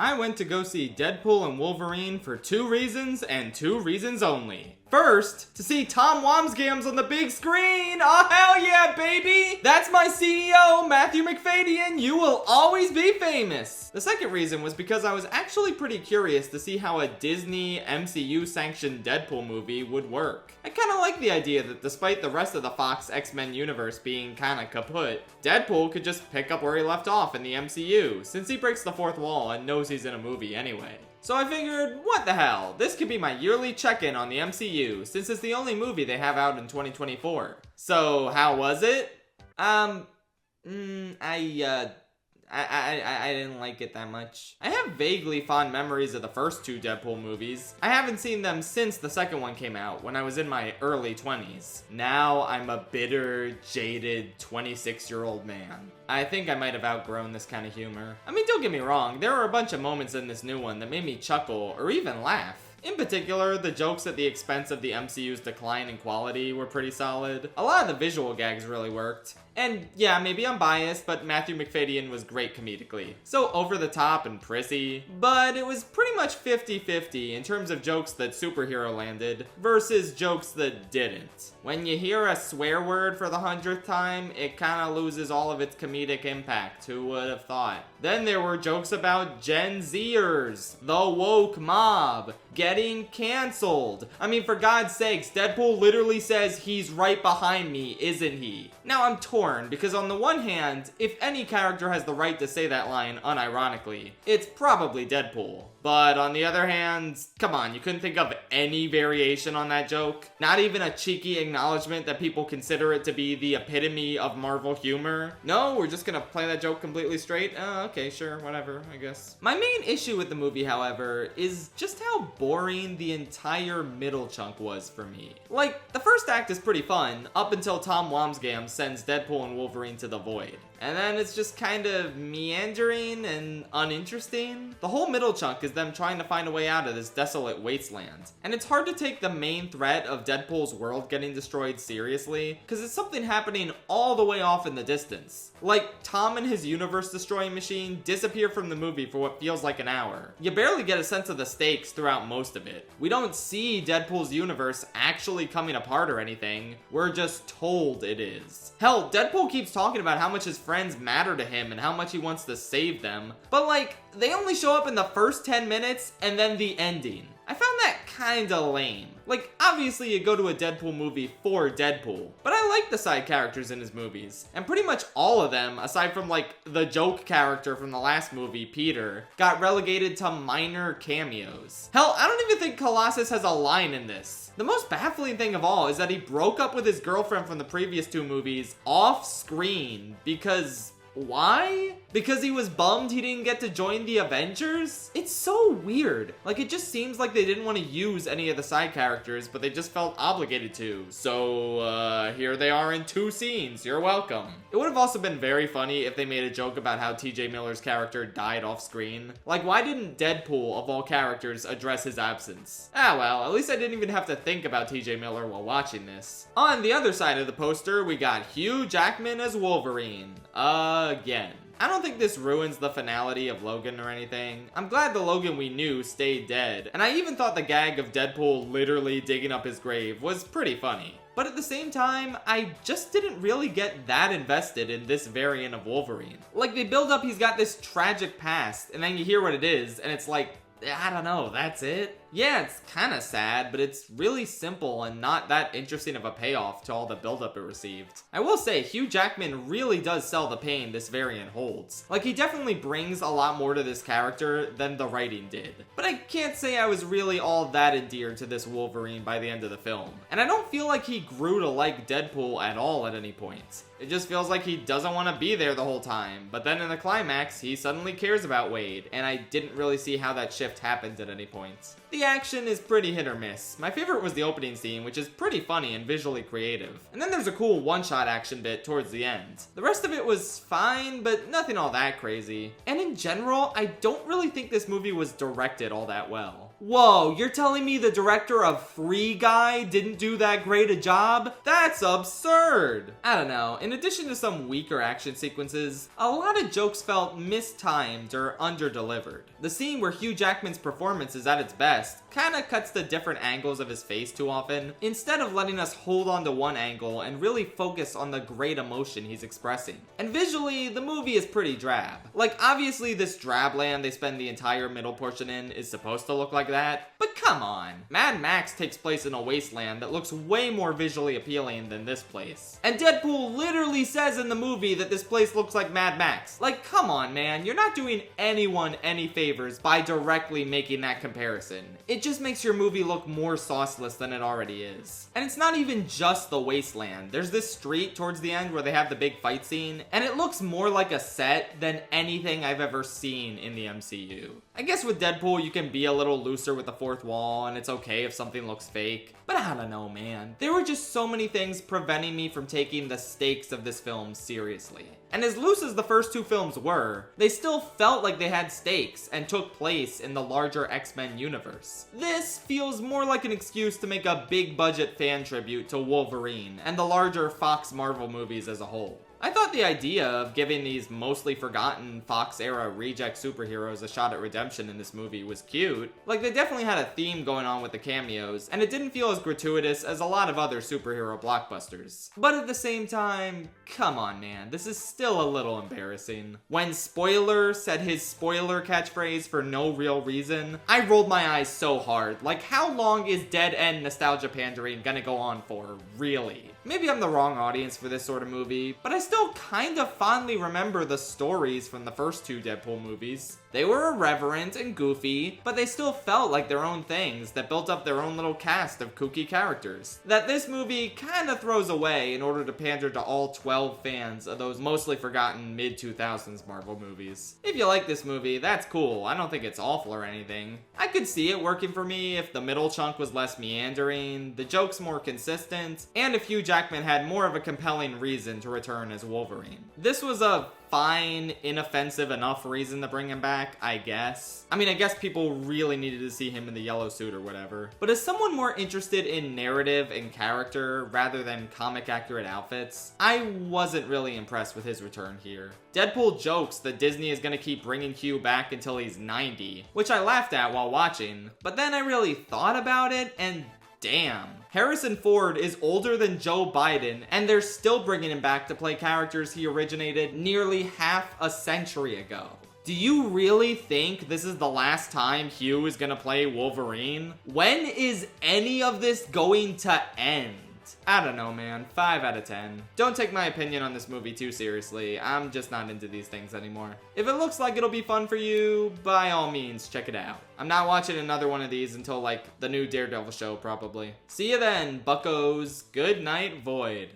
I went to go see Deadpool and Wolverine for 2 reasons and 2 reasons only. First, to see Tom Wamsgams on the big screen! Oh hell yeah, baby! That's my CEO, Matthew Macfadyen, you will always be famous! The second reason was because I was actually pretty curious to see how a Disney MCU-sanctioned Deadpool movie would work. I kinda like the idea that despite the rest of the Fox X-Men universe being kinda kaput, Deadpool could just pick up where he left off in the MCU, since he breaks the fourth wall and knows he's in a movie anyway. So I figured, what the hell, this could be my yearly check-in on the MCU, since it's the only movie they have out in 2024. So, how was it? I didn't like it that much. I have vaguely fond memories of the first 2 Deadpool movies. I haven't seen them since the second one came out, when I was in my early 20s. Now I'm a bitter, jaded, 26-year-old man. I think I might have outgrown this kind of humor. I mean, don't get me wrong, there are a bunch of moments in this new one that made me chuckle, or even laugh. In particular, the jokes at the expense of the MCU's decline in quality were pretty solid. A lot of the visual gags really worked. And yeah, maybe I'm biased, but Matthew Macfadyen was great comedically. So over the top and prissy, but it was pretty much 50-50 in terms of jokes that superhero landed versus jokes that didn't. When you hear a swear word for the 100th time, it kinda loses all of its comedic impact, who would have thought? Then there were jokes about Gen Zers, the woke mob, getting cancelled. I mean, for God's sakes, Deadpool literally says he's right behind me, isn't he? Now I'm torn, because on the one hand, if any character has the right to say that line unironically, it's probably Deadpool. But on the other hand, come on, you couldn't think of any variation on that joke? Not even a cheeky acknowledgement that people consider it to be the epitome of Marvel humor? No, we're just gonna play that joke completely straight? Oh, okay, sure, whatever, I guess. My main issue with the movie, however, is just how boring the entire middle chunk was for me. Like, the first act is pretty fun, up until Tom Wamsgams sends Deadpool and Wolverine to the void. And then it's just kind of meandering and uninteresting. The whole middle chunk is them trying to find a way out of this desolate wasteland. And it's hard to take the main threat of Deadpool's world getting destroyed seriously, because it's something happening all the way off in the distance. Like, Tom and his universe-destroying machine disappear from the movie for what feels like an hour. You barely get a sense of the stakes throughout most of it. We don't see Deadpool's universe actually coming apart or anything. We're just told it is. Hell, Deadpool keeps talking about how much his friends matter to him and how much he wants to save them. But like, they only show up in the first 10 minutes and then the ending. I found that kinda lame. Like, obviously you go to a Deadpool movie for Deadpool, but I like the side characters in his movies. And pretty much all of them, aside from like the joke character from the last movie, Peter, got relegated to minor cameos. Hell, I don't even think Colossus has a line in this. The most baffling thing of all is that he broke up with his girlfriend from the previous 2 movies off screen because... why? Because he was bummed he didn't get to join the Avengers? It's so weird. Like, it just seems like they didn't want to use any of the side characters, but they just felt obligated to. So, here they are in 2 scenes. You're welcome. It would have also been very funny if they made a joke about how TJ Miller's character died off screen. Like, why didn't Deadpool, of all characters, address his absence? Ah well, at least I didn't even have to think about TJ Miller while watching this. On the other side of the poster, we got Hugh Jackman as Wolverine. Again. I don't think this ruins the finality of Logan or anything. I'm glad the Logan we knew stayed dead, and I even thought the gag of Deadpool literally digging up his grave was pretty funny. But at the same time, I just didn't really get that invested in this variant of Wolverine. Like, they build up he's got this tragic past, and then you hear what it is, and it's like, I don't know, that's it? Yeah, it's kinda sad, but it's really simple and not that interesting of a payoff to all the buildup it received. I will say, Hugh Jackman really does sell the pain this variant holds. Like, he definitely brings a lot more to this character than the writing did. But I can't say I was really all that endeared to this Wolverine by the end of the film. And I don't feel like he grew to like Deadpool at all at any point. It just feels like he doesn't want to be there the whole time, but then in the climax, he suddenly cares about Wade, and I didn't really see how that shift happened at any point. The action is pretty hit or miss. My favorite was the opening scene, which is pretty funny and visually creative. And then there's a cool one-shot action bit towards the end. The rest of it was fine, but nothing all that crazy. And in general, I don't really think this movie was directed all that well. Whoa, you're telling me the director of Free Guy didn't do that great a job? That's absurd! I don't know, in addition to some weaker action sequences, a lot of jokes felt mistimed or underdelivered. The scene where Hugh Jackman's performance is at its best kinda cuts to different angles of his face too often, instead of letting us hold on to one angle and really focus on the great emotion he's expressing. And visually, the movie is pretty drab. Like, obviously this drab land they spend the entire middle portion in is supposed to look like that, but come on. Mad Max takes place in a wasteland that looks way more visually appealing than this place. And Deadpool literally says in the movie that this place looks like Mad Max. Like, come on, man, you're not doing anyone any favors by directly making that comparison. It just makes your movie look more sauceless than it already is. And it's not even just the wasteland. There's this street towards the end where they have the big fight scene, and it looks more like a set than anything I've ever seen in the MCU. I guess with Deadpool, you can be a little looser with the fourth wall, and it's okay if something looks fake. But I don't know, man. There were just so many things preventing me from taking the stakes of this film seriously. And as loose as the first two films were, they still felt like they had stakes and took place in the larger X-Men universe. This feels more like an excuse to make a big budget fan tribute to Wolverine and the larger Fox Marvel movies as a whole. I thought the idea of giving these mostly forgotten Fox-era reject superheroes a shot at redemption in this movie was cute. Like, they definitely had a theme going on with the cameos, and it didn't feel as gratuitous as a lot of other superhero blockbusters. But at the same time, come on, man, this is still a little embarrassing. When Spoiler said his spoiler catchphrase for no real reason, I rolled my eyes so hard. Like, how long is dead-end nostalgia pandering gonna go on for, really? Maybe I'm the wrong audience for this sort of movie, but I still kind of fondly remember the stories from the first two Deadpool movies. They were irreverent and goofy, but they still felt like their own things that built up their own little cast of kooky characters that this movie kind of throws away in order to pander to all 12 fans of those mostly forgotten mid-2000s Marvel movies. If you like this movie, that's cool. I don't think it's awful or anything. I could see it working for me if the middle chunk was less meandering, the jokes more consistent, and if Hugh Jackman had more of a compelling reason to return as Wolverine. This was a fine, inoffensive enough reason to bring him back, I guess. I mean, I guess people really needed to see him in the yellow suit or whatever. But as someone more interested in narrative and character rather than comic-accurate outfits, I wasn't really impressed with his return here. Deadpool jokes that Disney is gonna keep bringing Hugh back until he's 90, which I laughed at while watching, but then I really thought about it, and damn. Harrison Ford is older than Joe Biden, and they're still bringing him back to play characters he originated nearly half a century ago. Do you really think this is the last time Hugh is gonna play Wolverine? When is any of this going to end? I don't know, man. 5 out of 10. Don't take my opinion on this movie too seriously. I'm just not into these things anymore. If it looks like it'll be fun for you, by all means, check it out. I'm not watching another one of these until, like, the new Daredevil show, probably. See you then, buckos. Good night, Void.